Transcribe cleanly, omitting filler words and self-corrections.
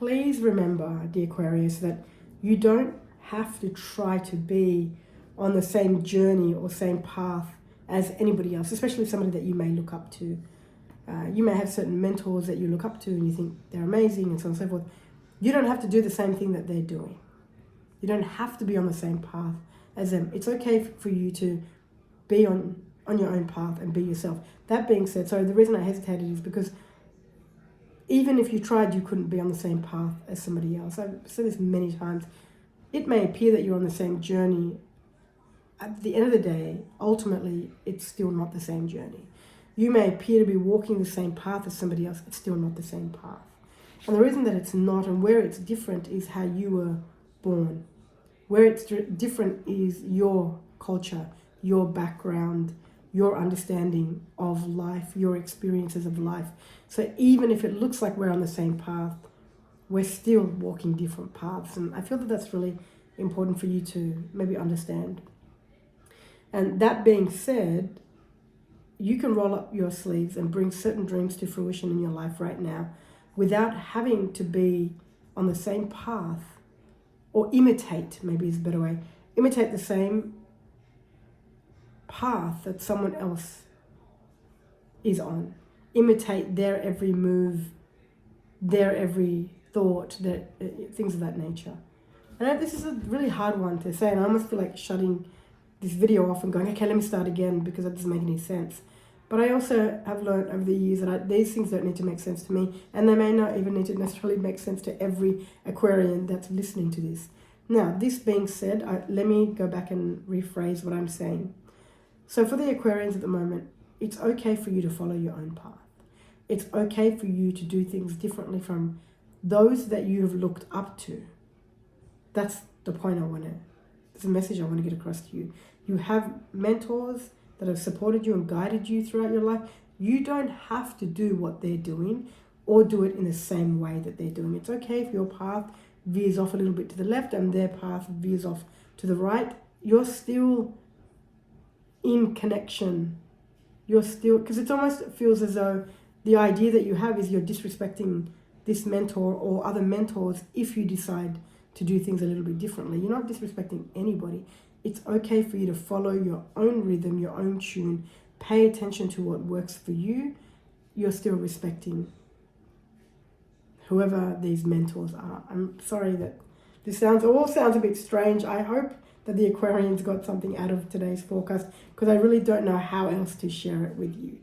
please remember, dear Aquarius, that you don't have to try to be on the same journey or same path as anybody else, especially somebody that you may look up to. You may have certain mentors that you look up to and you think they're amazing and so on and so forth. You don't have to do the same thing that they're doing. You don't have to be on the same path as them. It's okay for you to be on your own path and be yourself. That being said, so the reason I hesitated is because even if you tried, you couldn't be on the same path as somebody else. I've said this many times. It may appear that you're on the same journey. At the end of the day, ultimately, it's still not the same journey. You may appear to be walking the same path as somebody else. It's still not the same path. And the reason that it's not and where it's different is how you were born. Where it's different is your culture, your background, your understanding of life, your experiences of life. So even if it looks like we're on the same path, we're still walking different paths. And I feel that that's really important for you to maybe understand. And that being said, you can roll up your sleeves and bring certain dreams to fruition in your life right now without having to be on the same path, or imitate, maybe is a better way, imitate the same path that someone else is on. Imitate their every move, their every thought, things of that nature. And this is a really hard one to say, and I almost feel like shutting this video off and going, okay, let me start again, because that doesn't make any sense. But I also have learned over the years that these things don't need to make sense to me, and they may not even need to necessarily make sense to every Aquarian that's listening to this. Now, this being said, let me go back and rephrase what I'm saying. So for the Aquarians at the moment, it's okay for you to follow your own path. It's okay for you to do things differently from those that you have looked up to. That's the point it's a message I want to get across to you. You have mentors that have supported you and guided you throughout your life. You don't have to do what they're doing or do it in the same way that they're doing. It's okay if your path veers off a little bit to the left and their path veers off to the right. You're still in connection. You're still, because it almost feels as though the idea that you have is you're disrespecting this mentor or other mentors if you decide to do things a little bit differently. You're not disrespecting anybody. It's okay for you to follow your own rhythm, your own tune, pay attention to what works for you. You're still respecting whoever these mentors are. I'm sorry that this all sounds a bit strange. I hope that the Aquarians got something out of today's forecast, because I really don't know how else to share it with you.